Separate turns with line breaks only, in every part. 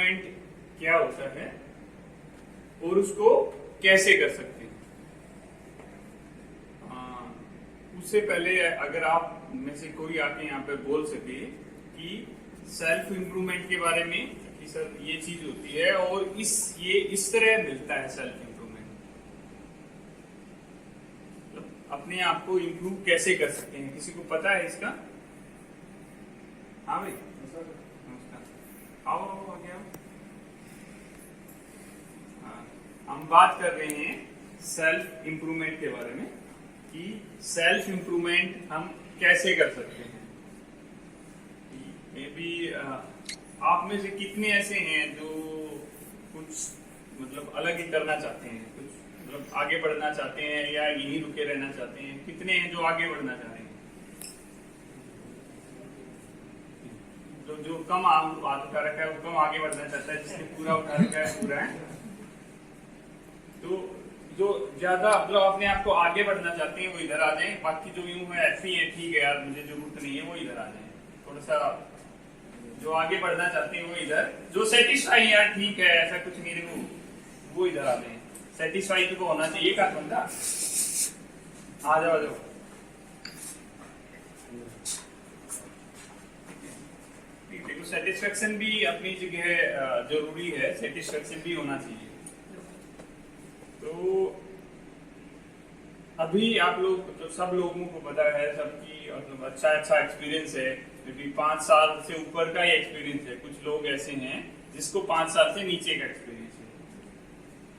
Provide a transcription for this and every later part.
Improvement क्या होता है और उसको कैसे कर सकते हैं। उससे पहले अगर आप में से कोई आके यहाँ पे बोल सके कि सेल्फ इम्प्रूवमेंट के बारे में कि सर ये चीज होती है और ये इस तरह मिलता है सेल्फ इम्प्रूवमेंट, अपने आप को इम्प्रूव कैसे कर सकते हैं, किसी को पता है इसका? हाँ भाई नमस्कार, आओ आगे आओ। हाँ, हम बात कर रहे हैं सेल्फ इम्प्रूवमेंट के बारे में कि सेल्फ इम्प्रूवमेंट हम कैसे कर सकते हैं। मे बी आप में से कितने ऐसे हैं जो कुछ मतलब अलग ही करना चाहते हैं, कुछ मतलब आगे बढ़ना चाहते हैं या यहीं रुके रहना चाहते हैं? कितने हैं जो आगे बढ़ना चाह रहे हैं? तो जो कम हाथ उठा रखा है वो कम आगे बढ़ना चाहता है, जिसने पूरा उठा रखा है पूरा है। तो जो ज्यादा मतलब अपने आप को आगे बढ़ना चाहते हैं वो इधर आ जाएं, बाकी जो यूं है ऐसे ही है, ठीक है यार मुझे जरूरत नहीं है, वो इधर आ जाएं। थोड़ा सा जो आगे बढ़ना चाहते हैं वो इधर, जो सेटिस्फाई यार ठीक है ऐसा कुछ नहीं है वो इधर आ जाएं। सेटिस्फाई तो होना चाहिए का बंदा, आ जाओ आ जाओ। देखो सेटिस्फेक्शन भी अपनी जगह जरूरी है, सेटिस्फेक्शन भी होना चाहिए। तो अभी आप लोग मतलब सब लोगों को पता है, सबकी मतलब अच्छा एक्सपीरियंस है, क्योंकि 5 साल से ऊपर का ही एक्सपीरियंस है। कुछ लोग ऐसे हैं जिसको 5 साल से नीचे का एक्सपीरियंस है,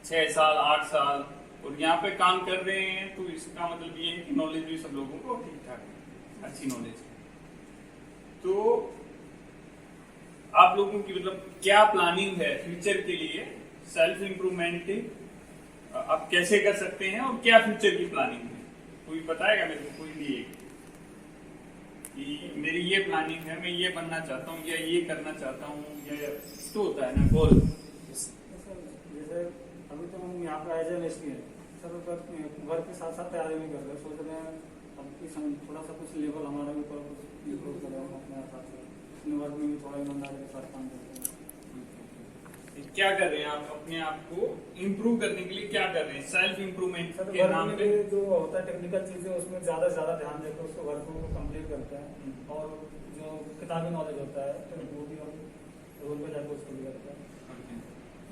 6 साल 8 साल, और यहाँ पे काम कर रहे हैं। तो इसका मतलब ये है कि नॉलेज भी सब लोगों को ठीक ठाक है, अच्छी नॉलेज है। तो आप लोगों की मतलब क्या प्लानिंग है फ्यूचर के लिए, सेल्फ इम्प्रूवमेंट के आप कैसे कर सकते हैं और क्या फ्यूचर की प्लानिंग है? कोई बताएगा मेरे को, कोई भी कि मेरी ये प्लानिंग है, मैं ये बनना चाहता हूँ या ये करना चाहता हूँ, या तो होता है ना गोल।
जैसे अभी तो हम यहाँ पे एज एन सर वर्क के साथ साथ तैयारी भी कर रहे हैं, सोच रहे हैं अब थोड़ा सा कुछ लेवल हमारा भी ऊपर कुछ इम्प्रूव करें अपने साथ अपने वर्क में भी थोड़ा ईमानदारी के साथ काम करते हैं।
क्या कर रहे हैं आप अपने आप को इम्प्रूव करने के लिए, क्या कर रहे हैं सेल्फ इम्प्रूवमेंट के नाम पे?
जो होता है टेक्निकल चीजें उसमें ज्यादा से ज्यादा ध्यान देकर उसको वर्क को कंप्लीट करते हैं, और जो किताबी नॉलेज होता है तो वो भी हम रोल पे जाकर उसको भी करते हैं।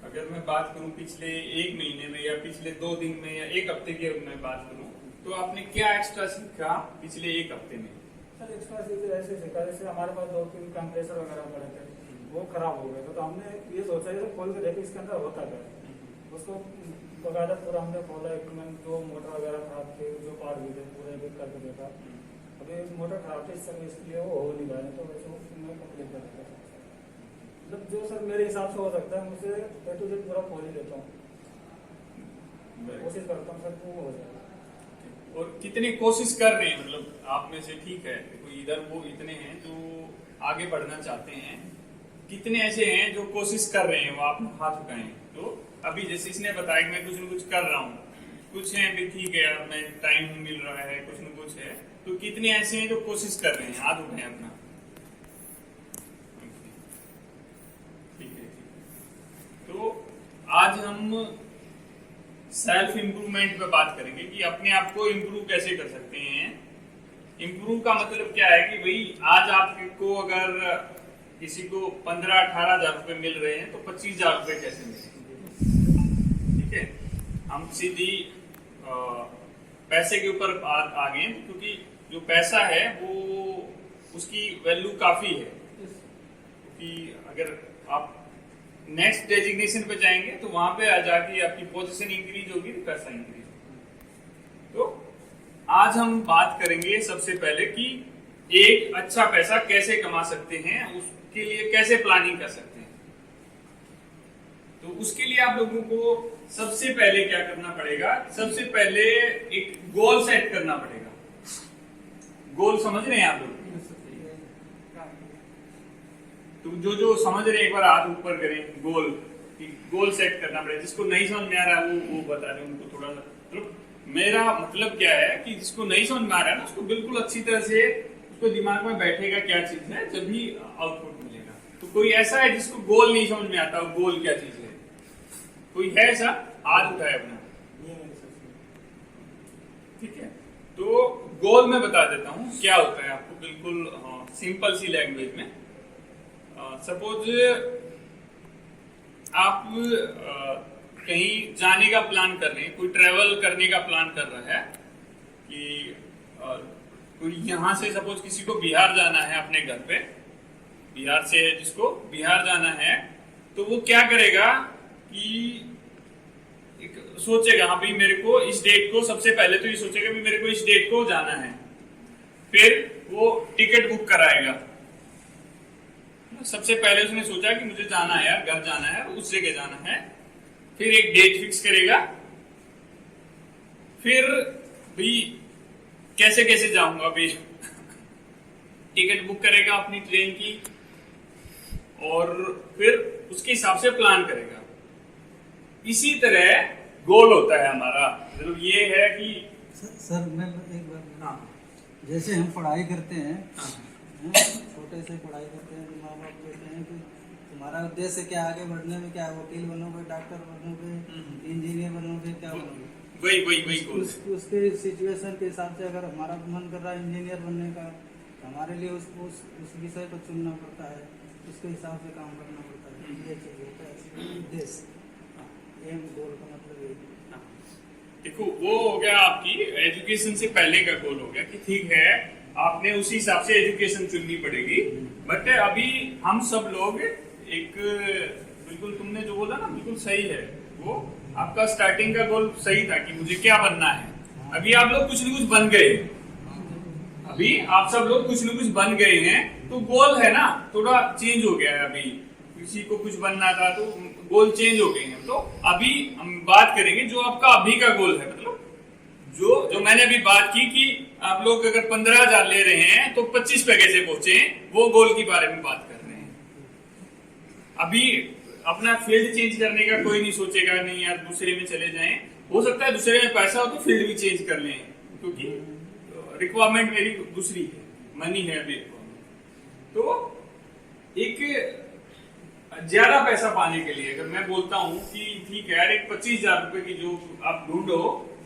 अगर मैं बात करूं पिछले 1 महीने में या पिछले 2 दिन में या 1 हफ्ते की मैं बात करूं, तो आपने क्या एक्स्ट्रा सीखा पिछले 1 हफ्ते में?
सर एक्स्ट्रा चीजें ऐसे सीखा, जैसे हमारे पास 2-3 कंप्रेसर वगैरह पड़े थे, वो खराब हो गए, तो हमने ये सोचा है खोल के देखे इसके अंदर होता क्या है। उसको बकायदा पूरा हमने खोला, इक्विपमेंट जो मोटर वगैरह खराब थे, जो पार्ट भी थे पूरे एक करके देखा। अभी मोटर खराब थे इसलिए वो हो नहीं पाए, तो वैसे मैं कंप्लीट कर देता। मतलब जो सर मेरे हिसाब से हो सकता है, मुझे A to Z पूरा खोल ही देता हूँ, कोशिश करता हूँ सर वो हो जाए।
और कितने कोशिश कर रहे हैं मतलब आप में से? ठीक है, कोई इधर वो इतने हैं जो आगे बढ़ना चाहते हैं, कितने ऐसे हैं जो कोशिश कर रहे हैं? वो आप हाथ उठाएं। तो अभी जैसे इसने बताया कि मैं कुछ न कुछ कर रहा हूँ, कुछ है भी ठीक है यार मैं टाइम मिल रहा है, कुछ न कुछ है, तो कितने ऐसे हैं जो कोशिश कर रहे हैं? हाथ उठाएं अपना। ठीक है, तो आज हम सेल्फ इम्प्रूवमेंट पे बात करेंगे कि अपने आप को इम्प्रूव कैसे कर सकते हैं। इम्प्रूव का मतलब क्या है कि भाई आज आपको अगर किसी को 15-18 हजार रुपए मिल रहे हैं तो 25 हजार रुपए कैसे मिलेंगे? ठीक है, हम सीधी पैसे के ऊपर आ गए, क्योंकि जो पैसा है वो उसकी वैल्यू काफी है। क्योंकि अगर आप नेक्स्ट डेजिग्नेशन पे जाएंगे तो वहां पे आ जाके आपकी पोजीशन इंक्रीज होगी तो पैसा इंक्रीज होगा। तो आज हम बात करेंगे सबसे पहले कि एक अच्छा पैसा कैसे कमा सकते हैं, उसके लिए कैसे प्लानिंग कर सकते हैं। तो उसके लिए आप लोगों को सबसे पहले क्या करना पड़ेगा? सबसे पहले एक गोल सेट करना पड़ेगा। गोल समझ रहे हैं आप लोग? तो जो समझ रहे हैं एक बार हाथ ऊपर करें। गोल सेट करना पड़ेगा। जिसको नहीं समझ में आ रहा है वो बता दें उनको थोड़ा सा। तो मेरा मतलब क्या है कि जिसको नहीं समझ में आ रहा है ना उसको बिल्कुल अच्छी तरह से उसको दिमाग में बैठेगा क्या चीज है, जब भी आउटपुट मिलेगा। तो तो कोई ऐसा है जिसको गोल नहीं समझ में आता, गोल क्या चीज है? कोई है ऐसा? हाथ उठाए अपना। ठीक है, तो गोल मैं बता देता हूं क्या होता है आपको, बिल्कुल सिंपल सी लैंग्वेज में। सपोज आप कहीं जाने का प्लान कर रहे हैं, कोई ट्रेवल करने का प्लान कर रहा है कि कोई यहां से सपोज किसी को बिहार जाना है अपने घर पे, बिहार से है जिसको बिहार जाना है, तो वो क्या करेगा कि सोचेगा हाँ भाई मेरे को इस डेट को, सबसे पहले तो ये सोचेगा भी मेरे को इस डेट को जाना है, फिर वो टिकट बुक कराएगा। सबसे पहले उसने सोचा कि मुझे जाना है यार, घर जाना है, उस जगह जाना है, फिर एक डेट फिक्स करेगा, फिर भाई कैसे कैसे जाऊंगा भाई टिकट बुक करेगा अपनी ट्रेन की, और फिर उसके हिसाब से प्लान करेगा। इसी तरह गोल होता है हमारा, मतलब ये है कि
सर मैं एक बार,
हाँ
जैसे हम पढ़ाई करते हैं,
हाँ
छोटे से पढ़ाई करते हैं, माँ बाप कहते हैं कि तुम्हारा उद्देश्य क्या, आगे बढ़ने में क्या, वकील बनोगे, डॉक्टर बनोगे, इंजीनियर बनोगे, क्या बनोगे?
वही वही वही गोल है।
उसके सिचुएशन के हिसाब से अगर हमारा मन कर रहा है इंजीनियर बनने का, तो हमारे लिए उस विषय को चुनना पड़ता है, उसके हिसाब से काम करना पड़ता है। ये चीज होता है उद्देश्य, एम, गोल का मतलब यही।
देखो वो हो गया आपकी एजुकेशन से पहले का गोल हो गया कि ठीक है आपने उसी हिसाब से एजुकेशन चुननी पड़ेगी। बट अभी हम सब लोग एक, बिल्कुल तुमने जो बोला ना बिल्कुल सही है, वो आपका स्टार्टिंग का गोल सही था कि मुझे क्या बनना है। अभी आप लोग कुछ न कुछ बन गए, अभी आप सब लोग कुछ न कुछ बन गए हैं, तो गोल है ना थोड़ा चेंज हो गया है। अभी किसी को कुछ बनना था तो गोल चेंज हो गए हैं। तो अभी हम बात करेंगे जो आपका अभी का गोल है, मतलब जो मैंने अभी बात की कि आप लोग अगर 15,000 ले रहे हैं तो 25 पे कैसे पहुंचे, वो गोल के बारे में बात कर रहे हैं। अभी अपना फील्ड चेंज करने का कोई नहीं सोचेगा, नहीं यार दूसरे में चले जाएं, हो सकता है दूसरे में पैसा हो तो फील्ड भी चेंज कर लें, क्योंकि रिक्वायरमेंट मेरी दूसरी है, मनी है अभी। तो एक ज्यादा पैसा पाने के लिए अगर मैं बोलता हूं कि ठीक है यार एक 25,000 रुपए की जो आप ढूंढो,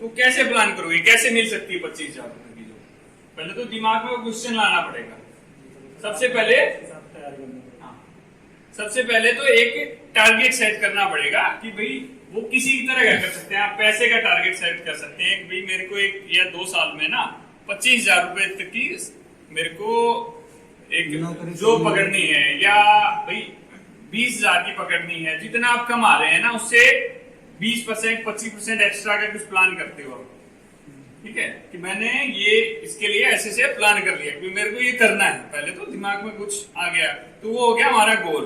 तो कैसे प्लान करोगे, कैसे मिल सकती है 25,000 रुपए की जो? पहले तो दिमाग में क्वेश्चन लाना पड़ेगा। सबसे पहले सबसे पहले तो एक टारगेट सेट करना पड़ेगा कि भाई वो किसी तरह का कर सकते हैं। आप पैसे का टारगेट सेट कर सकते हैं कि भाई मेरे को 1 या 2 साल में ना 25,000 रुपए तक की मेरे को एक जॉब पकड़नी है, या भाई 20,000 की पकड़नी है। जितना आप कमा रहे हैं ना उससे 20% 25% एक्स्ट्रा का कुछ प्लान करते हो, ठीक है कि मैंने ये इसके लिए ऐसे से प्लान कर लिया कि मेरे को ये करना है। पहले तो दिमाग में कुछ आ गया, तो वो हो गया हमारा गोल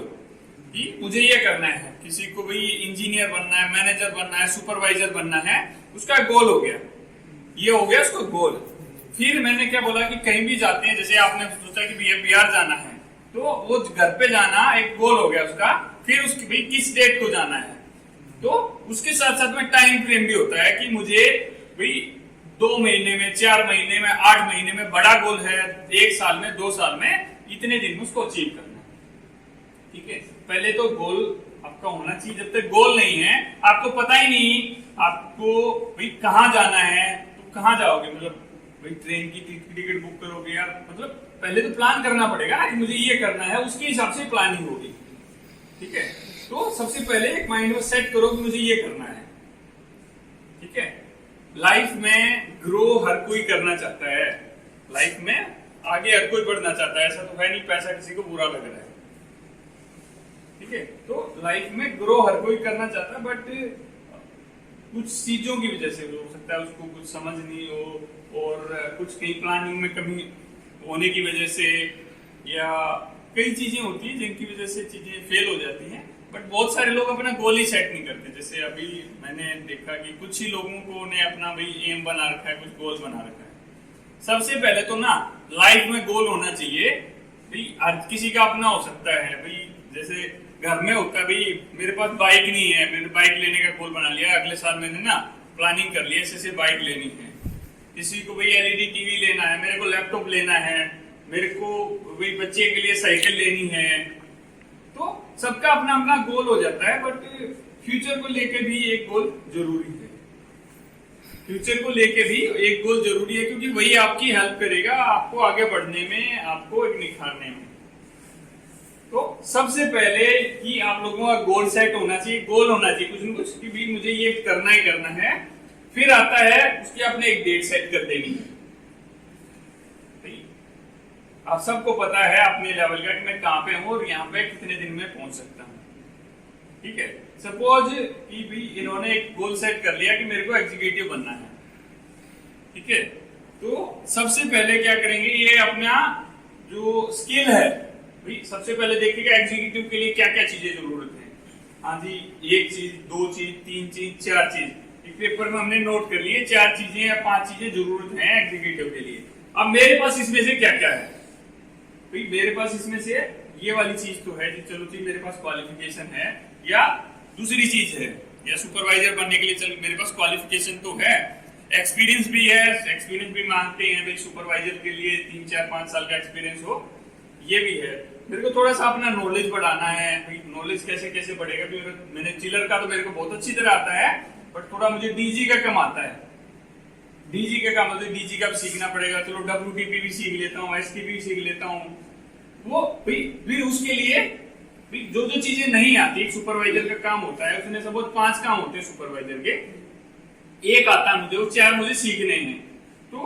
कि मुझे ये करना है। किसी को भाई इंजीनियर बनना है, मैनेजर बनना है, सुपरवाइजर बनना है, उसका गोल हो गया, ये हो गया उसका गोल। फिर मैंने क्या बोला कि कहीं भी जाते हैं, जैसे आपने सोचा कि भैया बिहार जाना है, तो वो घर पे जाना एक गोल हो गया उसका। फिर उसकी भाई किस डेट को जाना है, तो उसके साथ साथ में टाइम फ्रेम भी होता है कि मुझे भाई 2 महीने में, 4 महीने में, 8 महीने में, बड़ा गोल है 1 साल में, 2 साल में, इतने दिन में उसको अचीव करना है। ठीक है, पहले तो गोल आपका होना चाहिए। जब तक गोल नहीं है, आपको पता ही नहीं आपको भाई कहाँ जाना है, तो कहाँ जाओगे, मतलब भाई ट्रेन की टिकट बुक करोगे यार, मतलब पहले तो प्लान करना पड़ेगा कि मुझे ये करना है, उसके हिसाब से प्लानिंग होगी। ठीक है, तो सबसे पहले एक माइंड में सेट करो कि मुझे ये करना है। ठीक है, लाइफ में ग्रो हर कोई करना चाहता है, लाइफ में आगे हर कोई बढ़ना चाहता है, ऐसा तो है नहीं पैसा किसी को बुरा लग रहा है। ठीक है, तो लाइफ में ग्रो हर कोई करना चाहता है, बट कुछ चीजों की वजह से हो सकता है उसको कुछ समझ नहीं हो, और कुछ कहीं प्लानिंग में कमी होने की वजह से, या कई चीजें होती हैं जिनकी वजह से चीजें फेल हो जाती हैं। बट बहुत सारे लोग अपना गोल ही सेट नहीं करते। जैसे अभी मैंने देखा कि कुछ ही लोगों को ने अपना भाई एम बना रखा है, कुछ गोल बना रखा है। सबसे पहले तो ना लाइफ में गोल होना चाहिए भाई। हर किसी का अपना हो सकता है भाई, जैसे घर में होता है भाई मेरे पास बाइक नहीं है, मैंने बाइक लेने का गोल बना लिया, अगले साल मैंने ना प्लानिंग कर लिया ऐसे बाइक लेनी है। किसी को भाई एलईडी टीवी लेना है, मेरे को लैपटॉप लेना है, मेरे को भाई बच्चे के लिए साइकिल लेनी है। तो सबका अपना अपना गोल हो जाता है, बट फ्यूचर को लेके भी एक गोल जरूरी है। फ्यूचर को लेके भी एक गोल जरूरी है, क्योंकि वही आपकी हेल्प करेगा आपको आगे बढ़ने में, आपको एक निखारने में। तो सबसे पहले कि आप लोगों का गोल सेट होना चाहिए, गोल होना चाहिए कुछ न कुछ कि भी मुझे ये करना ही करना है। फिर आता है उसकी आपने एक डेट सेट कर देनी है। आप सबको पता है अपने लेवल का कि मैं कहां पे हूं और यहाँ पे कितने दिन में पहुंच सकता हूं, ठीक है। सपोज कि भी इन्होंने एक गोल सेट कर लिया कि मेरे को एग्जीक्यूटिव बनना है, ठीक है। तो सबसे पहले क्या करेंगे, ये अपना जो स्किल है भाई सबसे पहले देखिएगा एग्जीक्यूटिव के लिए क्या क्या चीजें जरूरत है। हाँ जी, एक चीज, दो चीज, तीन चीज, चार चीज, एक पेपर में हमने नोट कर लिए 4 चीजें या 5 चीजें जरूरत है एग्जीक्यूटिव के लिए। अब मेरे पास इसमें से क्या क्या है भाई, मेरे पास इसमें से ये वाली चीज तो है, चलो जी मेरे पास क्वालिफिकेशन है, या दूसरी चीज है, या सुपरवाइजर बनने के लिए चलो मेरे पास क्वालिफिकेशन तो है, एक्सपीरियंस भी है, एक्सपीरियंस भी मांगते हैं भाई सुपरवाइजर के लिए 3, 4, 5 साल का एक्सपीरियंस हो, ये भी है। मेरे को थोड़ा सा अपना नॉलेज बढ़ाना है भाई, नॉलेज कैसे कैसे बढ़ेगा, मैंने चिलर का तो मेरे को बहुत अच्छी तरह आता है, बट थोड़ा मुझे डीजी का कम आता है। डीजी का काम मतलब डीजी का भी सीखना पड़ेगा, चलो WTP भी सीख लेता हूँ, STP भी सीख लेता हूँ। वो फिर उसके लिए जो जो चीजें नहीं आती, एक सुपरवाइजर का काम होता है, उसने सपोज 5 काम होते हैं सुपरवाइजर के, एक आता है मुझे, वो 4 मुझे सीखने हैं। तो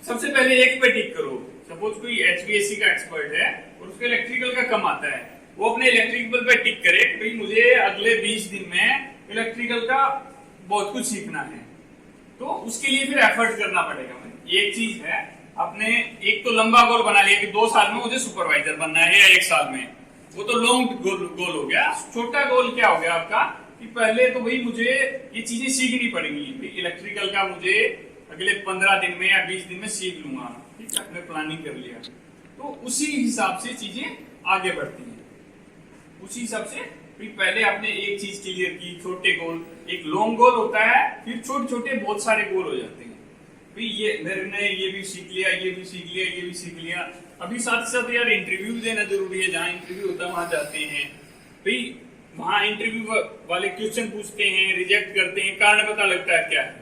सबसे पहले एक पे टिक करो। सपोज कोई HVAC का एक्सपर्ट है और उसको इलेक्ट्रिकल का कम आता है, वो अपने इलेक्ट्रिकल पे टिक करे भाई मुझे अगले 20 दिन में इलेक्ट्रिकल का बहुत कुछ सीखना है। तो उसके लिए फिर एफर्ट करना पड़ेगा। एक चीज है, आपने एक तो लंबा गोल बना लिया कि 2 साल में मुझे सुपरवाइजर बनना है या 1 साल में, वो तो लॉन्ग गोल हो गया। छोटा गोल क्या हो गया आपका कि पहले तो भाई मुझे ये चीजें सीखनी पड़ेंगी। इलेक्ट्रिकल का मुझे अगले 15 दिन में या 20 दिन में सीख लूंगा, ठीक है, आपने प्लानिंग कर लिया। तो उसी हिसाब से चीजें आगे बढ़ती हैं, उसी हिसाब से पहले आपने एक चीज क्लियर की, छोटे गोल, एक लॉन्ग गोल होता है, फिर छोटे छोटे बहुत सारे गोल हो जाते हैं। भाई ये मैंने ये भी सीख लिया, ये भी सीख लिया, ये भी सीख लिया। अभी साथ साथ यार इंटरव्यू भी देना जरूरी है, जहाँ इंटरव्यू होता है वहां जाते हैं भाई, वहां इंटरव्यू वाले क्वेश्चन पूछते हैं, रिजेक्ट करते हैं, कारण पता लगता है क्या है।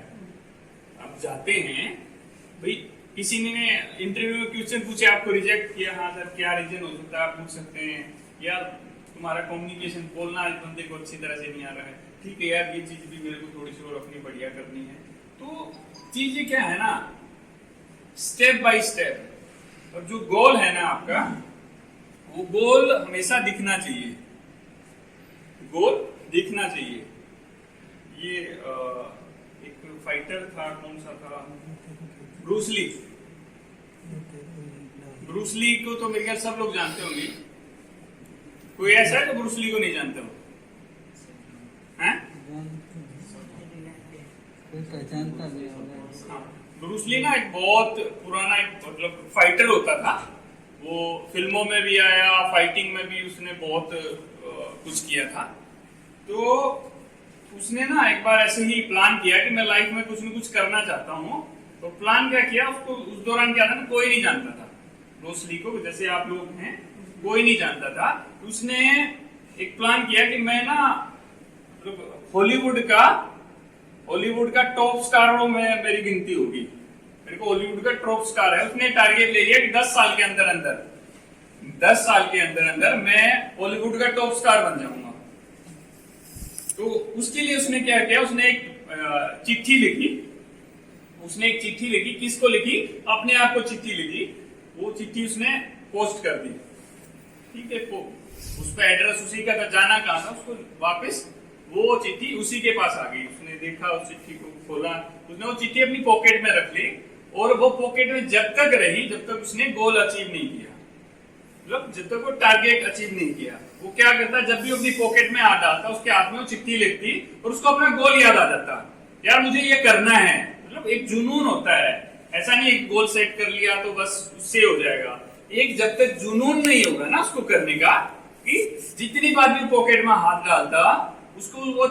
अब जाते हैं भाई, किसी ने इंटरव्यू में क्वेश्चन पूछे, आपको रिजेक्ट किया, हाँ सर क्या रीजन हो सकता है, आप पूछ सकते हैं यार तुम्हारा कम्युनिकेशन बोलना इस बंदे को अच्छी तरह से नहीं आ रहा है, ठीक है यार ये चीज भी मेरे को थोड़ी सी और अपनी बढ़िया करनी है। तो चीजें क्या है ना, स्टेप बाय स्टेप। और जो गोल है ना आपका, वो गोल हमेशा दिखना चाहिए, गोल दिखना चाहिए। ये एक फाइटर था, कौन सा था, ब्रूस ली। ब्रूस ली को तो मेरे ख्याल सब लोग जानते होंगे। कोई ऐसा है जो ब्रूस ली को नहीं जानता हो? हैं?
पहचानता नहीं होगा।
हाँ, ब्रूस ली ना एक बहुत पुराना एक मतलब फाइटर होता था। वो फिल्मों में भी आया, फाइटिंग में भी उसने बहुत कुछ किया था। तो उसने ना एक बार ऐसे ही प्लान किया कि मैं लाइफ में कुछ न कुछ करना चाहता हूँ। तो प्लान क्या किया, उसको उस दौरान क्या था ना, कोई नहीं जानता था ब्रूस ली को, जैसे आप लोग हैं कोई नहीं जानता था। उसने एक प्लान किया कि मैं ना हॉलीवुड का टॉप स्टारों में मेरी गिनती होगी, मेरे को हॉलीवुड का टॉप स्टार है। उसने टारगेट ले लिया कि 10 साल के अंदर अंदर मैं हॉलीवुड का टॉप स्टार बन जाऊंगा। तो उसके लिए उसने क्या किया, उसने एक चिट्ठी लिखी। किसको लिखी? अपने आप को चिट्ठी लिखी। वो चिट्ठी उसने पोस्ट कर दी, ठीक है। उस पर एड्रेस उसी का था, जाना कहाँ था, उसको वापस वो चिट्ठी उसी के पास आ गई। उसने देखा, उस चिट्ठी को खोला, उसने वो चिट्ठी अपनी पॉकेट में रख ली और वो पॉकेट में जब तक रही जब तक उसने गोल अचीव नहीं किया, मतलब जब तक वो टारगेट अचीव नहीं किया। वो क्या करता, जब भी अपनी पॉकेट में हाथ डालता, उसके हाथ में वो चिट्ठी लिखती और उसको अपना गोल याद आ जाता, यार मुझे ये करना है। मतलब एक जुनून होता है, ऐसा नहीं एक गोल सेट कर लिया तो बस उससे हो जाएगा। एक जब तक जुनून नहीं होगा ना उसको करने का, कि जितनी बार भी पॉकेट में हाथ डालता उसको वो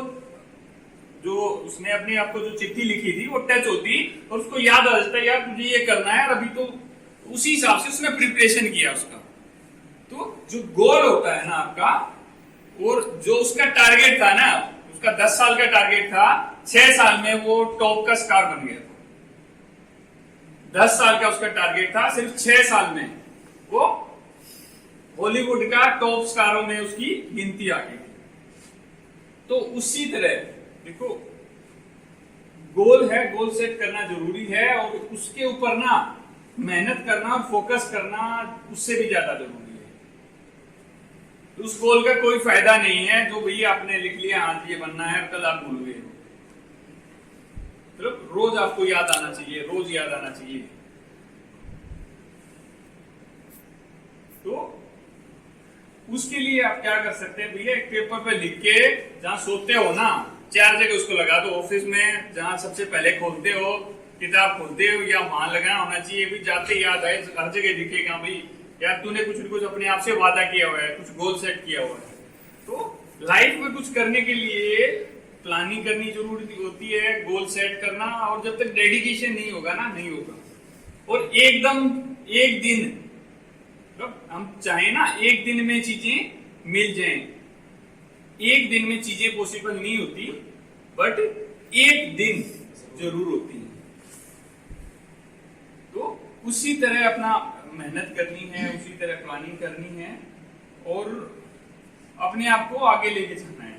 जो उसने अपने आप को जो चिट्ठी लिखी थी वो टच होती और उसको याद आ जाता है, यार मुझे ये करना है। और अभी तो उसी हिसाब से उसने प्रिपरेशन किया उसका। तो जो गोल होता है ना आपका, और जो उसका टारगेट था ना, उसका 10 साल का टारगेट था, 6 साल में वो टॉप का स्टार बन गया था। 10 साल का उसका टारगेट था, सिर्फ 6 साल में वो हॉलीवुड का टॉप स्टारों में उसकी गिनती आ गई। तो उसी तरह देखो, गोल है, गोल सेट करना जरूरी है, और उसके ऊपर ना मेहनत करना और फोकस करना उससे भी ज्यादा जरूरी है। तो उस गोल का कोई फायदा नहीं है जो भैया आपने लिख लिया, हाँ ये बनना है, और कल आप भूल गए। मतलब रोज आपको याद आना चाहिए, रोज याद आना चाहिए। तो उसके लिए आप क्या कर सकते हैं भैया, एक पेपर पे लिख के, जहां सोते हो ना 4 जगह उसको लगा दो। ऑफिस में जहां सबसे पहले खोलते हो, किताब खोलते हो, या वहां लगा होना चाहिए भी, जाते याद आए, हर जगह दिखेगा भाई यार तूने कुछ न कुछ अपने आप से वादा किया हुआ है, कुछ गोल सेट किया हुआ है। तो लाइफ में कुछ करने के लिए प्लानिंग करनी जरूरी होती है, गोल सेट करना, और जब तक डेडिकेशन नहीं होगा ना, नहीं होगा। और एकदम एक दिन, हम चाहे ना एक दिन में चीजें मिल जाएं, एक दिन में चीजें पॉसिबल नहीं होती, बट एक दिन जरूर होती है। तो उसी तरह अपना मेहनत करनी है, उसी तरह प्लानिंग करनी है, और अपने आप को आगे लेके चलना है।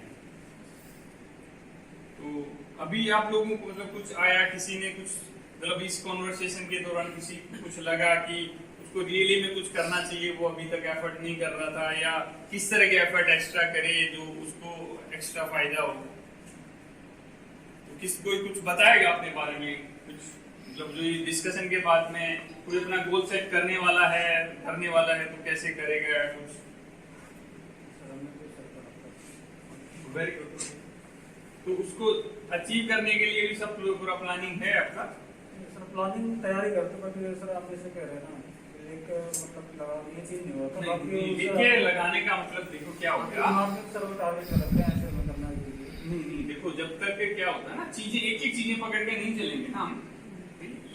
तो अभी आप लोगों को मतलब कुछ आया, किसी ने कुछ, मतलब इस कॉन्वर्सेशन के दौरान किसी को कुछ लगा कि उसको रियली में कुछ करना चाहिए, वो अभी तक एफर्ट नहीं कर रहा था, या किस तरह के एफर्ट एक्स्ट्रा करे जो उसको एक्स्ट्रा फायदा हो। तो कोई कुछ बताएगा अपने बारे में कुछ, मतलब जो डिस्कशन के बाद में कोई अपना गोल सेट करने वाला है तो कैसे करेगा कुछ? Very good. तो उसको अचीव करने के लिए भी सब पूरा प्लानिंग है आपका?
सर प्लानिंग तैयारी करते, बट सर आप जैसे कह रहे हैं ना, एक मतलब ये चीज नहीं होता।
देखिए लगाने का मतलब देखो क्या होगा, नहीं देखो, जब तक क्या होता है ना, चीजें एक एक चीजें पकड़ के नहीं चलेंगे ना हम,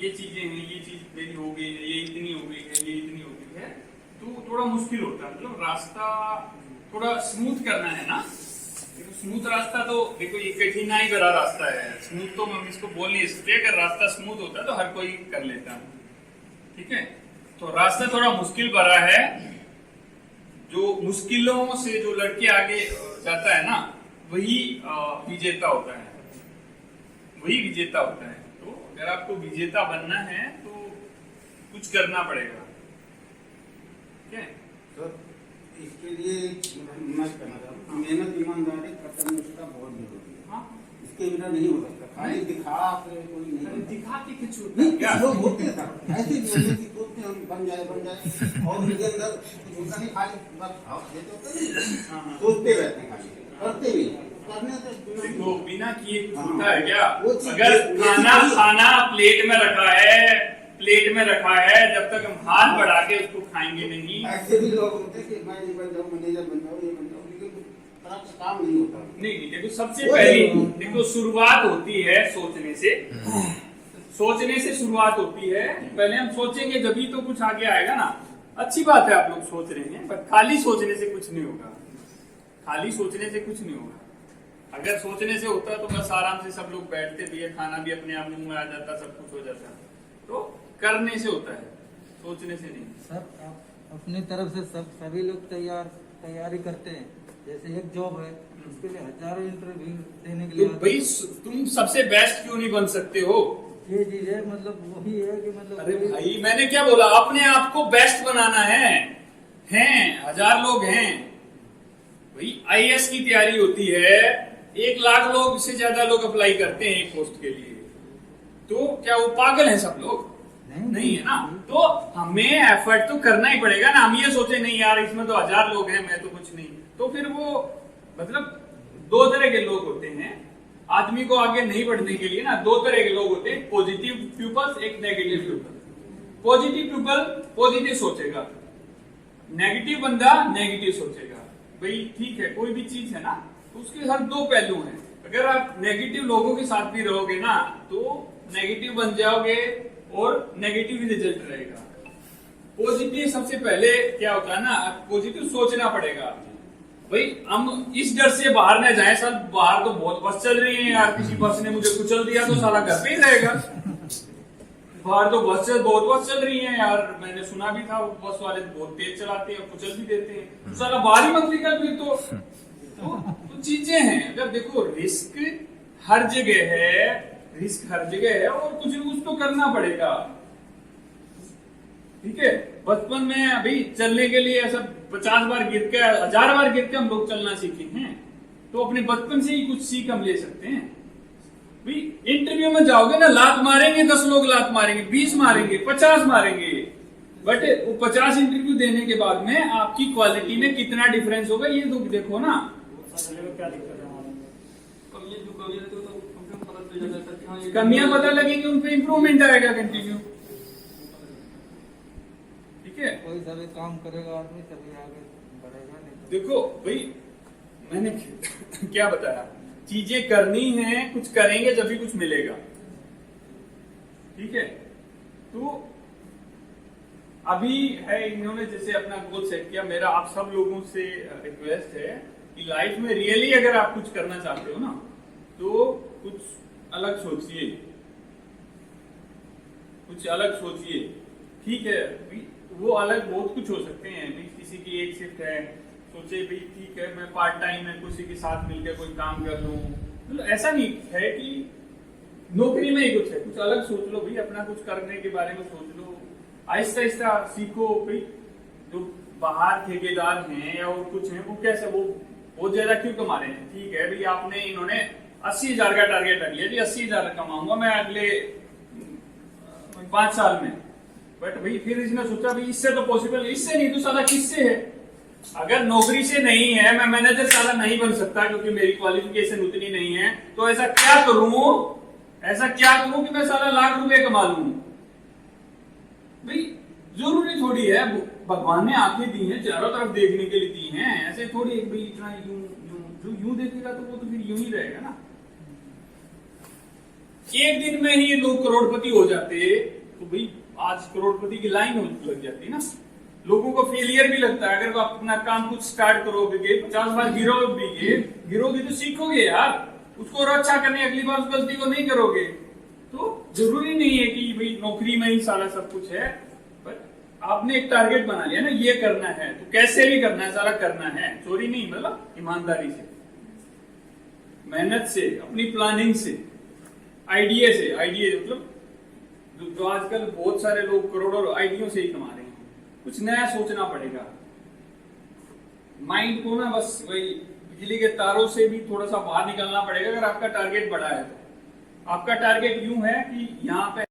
ये चीजें हैं, ये चीज मेरी हो गई है, ये इतनी हो गई है, ये इतनी हो गई है, तो थोड़ा मुश्किल होता है। मतलब रास्ता थोड़ा स्मूथ करना है ना। देखो स्मूथ रास्ता तो देखो ये कठिनाई भरा रास्ता है, स्मूथ तो हम इसको बोल नहीं सकते। अगर रास्ता स्मूथ होता है तो हर कोई कर लेता है, ठीक है। तो रास्ता थोड़ा मुश्किल भरा है, जो मुश्किलों से जो लड़के आगे जाता है ना, वही विजेता होता है, वही विजेता होता है। तो अगर आपको विजेता बनना है तो कुछ करना पड़ेगा, ठीक है।
तो इसके लिए मैं कहना चाहता हूँ, मेहनत, ईमानदारी, कर्तव्य उसका बहुत जरूरी है।
हाँ,
इसके बिना नहीं हो सकता। खाली दिखा कोई नहीं
दिखा के कुछ
नहीं, कुछ लोग होते हैं ऐसे भी होते कि सोचते हम बन जाए, और उनके अंदर कुछ होता नहीं, खाली बस हाथ देते होते नहीं, सोचते रहते हैं, खाली करते भी करने से
देखो बिना किए कुछ होता है क्या?
वो चीज़
अगर खाना प्लेट में रखा है, जब तक हम हाथ बढ़ा के उसको खाएंगे नहीं।
ऐसे भी लोग होते हैं कि मैं ये बन जाऊँ, मैनेजर बन जाऊँ, ये बन जाऊँ, लेकिन तरफ से काम नहीं होता।
नहीं देखो, सबसे पहली देखो शुरुआत होती है सोचने से शुरुआत होती है। पहले हम सोचेंगे जभी तो कुछ आगे आएगा ना। अच्छी बात है आप लोग सोच रहे हैं, पर खाली सोचने से कुछ नहीं होगा, खाली सोचने से कुछ नहीं होगा। अगर सोचने से होता तो बस आराम से सब लोग बैठते भी, खाना भी अपने आप मुंह में आ जाता, सब कुछ हो जाता। तो करने से होता है, सोचने से नहीं।
सर आप अपनी तरफ से सभी लोग तैयारी करते हैं, जैसे एक जॉब है उसके लिए हजारों इंटरव्यू देने के लिए,
तो भाई तुम सबसे बेस्ट क्यों नहीं बन सकते हो?
ये चीज है, मतलब वही है कि मतलब
अरे भाई मैंने क्या बोला, अपने आप को बेस्ट बनाना है। हैं 1000 लोग हैं भाई, आईएएस की तैयारी होती है, 1 लाख लोग से ज्यादा लोग अप्लाई करते हैं एक पोस्ट के लिए। तो क्या वो पागल हैं सब लोग? नहीं है ना। तो हमें एफर्ट तो करना ही पड़ेगा ना। हम ये सोचे नहीं यार इसमें तो 1000 लोग हैं, मैं तो कुछ नहीं, तो फिर वो मतलब 2 तरह के लोग होते हैं आदमी को आगे नहीं बढ़ने के लिए ना। 2 तरह के लोग होते हैं, पॉजिटिव पीपल्स, एक negative people. Positive people positive सोचेगा, नेगेटिव बंदा नेगेटिव सोचेगा। भाई ठीक है, कोई भी चीज है ना तो उसके हर 2 पहलू हैं। अगर आप नेगेटिव लोगों के साथ भी रहोगे ना तो नेगेटिव बन जाओगे और नेगेटिव ही रिजल्ट रहेगा। पॉजिटिव सबसे पहले क्या होता है ना, पॉजिटिव सोचना पड़ेगा। भाई हम इस डर से बाहर न जाए, सर बाहर तो बहुत बस चल रही है यार, किसी बस ने मुझे कुचल दिया तो साला घर पे ही रहेगा। बाहर तो बहुत बस चल रही है यार, मैंने सुना भी था बस वाले बहुत तेज चलाते हैं, कुचल भी देते हैं, तो साला बाहर ही मत निकल फिर तो चीजें हैं। अगर देखो रिस्क हर जगह है, रिस्क हर जगह है और कुछ न कुछ तो करना पड़ेगा। ठीक है, बचपन में अभी चलने के लिए ऐसा 50 बार गिर के 1000 बार गिर के हम लोग चलना सीखे हैं, तो अपने बचपन से ही कुछ सीख हम ले सकते हैं। भाई इंटरव्यू में जाओगे ना, लात मारेंगे 10 लोग, लात मारेंगे 20 मारेंगे 50 मारेंगे, बट वो 50 इंटरव्यू देने के बाद में आपकी क्वालिटी में कितना डिफरेंस होगा ये तो देखो ना।
क्या दिक्कत है हमारे
कमियां पता लगेंगी, उन पे इंप्रूवमेंट आएगा कंटिन्यू। ठीक है,
कोई सभी काम करेगा आदमी तभी आगे बढ़ेगा, नहीं तो
देखो भाई मैंने क्या बताया, चीजें करनी है, कुछ करेंगे जब भी कुछ मिलेगा। ठीक है, तो अभी है इन्होंने जैसे अपना गोल सेट किया, मेरा आप सब लोगों से रिक्वेस्ट है कि लाइफ में रियली अगर आप कुछ करना चाहते हो ना, तो कुछ अलग सोचिए, कुछ अलग सोचिए। ठीक है, वो अलग बहुत कुछ हो सकते हैं, किसी की एक शिफ्ट है, सोचे भाई ठीक है मैं पार्ट टाइम में किसी के साथ मिलकर कोई काम कर लूं, मतलब ऐसा नहीं है कि नौकरी में ही कुछ है, कुछ अलग सोच लो भाई, अपना कुछ करने के बारे में सोच लो, आहिस्ता आहिस्ता सीखो भाई। जो बाहर ठेकेदार हैं या और कुछ हैं वो कैसे वो बहुत ज्यादा क्यों कमा रहे हैं? ठीक है भाई, आपने इन्होंने 80,000 का टारगेट रख लिया जी, 80,000 कमाऊंगा मैं अगले 5 साल में, बट भाई फिर इसने सोचा भाई इससे तो पॉसिबल, इससे नहीं तो साला किससे है? अगर नौकरी से नहीं है, मैं मैनेजर साला नहीं बन सकता क्योंकि मेरी क्वालिफिकेशन उतनी नहीं है, तो ऐसा क्या करूं कि मैं साला लाख रुपए कमा लूं? भाई जरूरी थोड़ी है, भगवान ने आंखें दी हैं, चारों तरफ देखने के लिए दी हैं, ऐसे थोड़ी भाई इतना यूं देखेगा तो वो तो फिर यूं ही रहेगा ना। एक दिन में ही लोग करोड़पति हो जाते तो भाई आज करोड़पति की लाइन लग जाती ना। लोगों को फेलियर भी लगता है, अगर वो अपना काम कुछ स्टार्ट करोगे 50 बार गिरोगे तो सीखोगे यार, उसको रक्षा करने अगली बार उस गलती को नहीं करोगे। तो जरूरी नहीं है कि भाई नौकरी में ही सारा सब कुछ है, पर आपने एक टारगेट बना लिया ना, ये करना है तो कैसे भी करना है, सारा करना है, चोरी नहीं, मतलब ईमानदारी से, मेहनत से, अपनी प्लानिंग से, आइडिया मतलब जो आजकल बहुत सारे लोग करोड़ों आइडियो से ही कमा रहे हैं। कुछ नया सोचना पड़ेगा, माइंड को ना बस वही बिजली के तारों से भी थोड़ा सा बाहर निकलना पड़ेगा। अगर आपका टारगेट बड़ा है तो आपका टारगेट यूं है कि यहाँ पे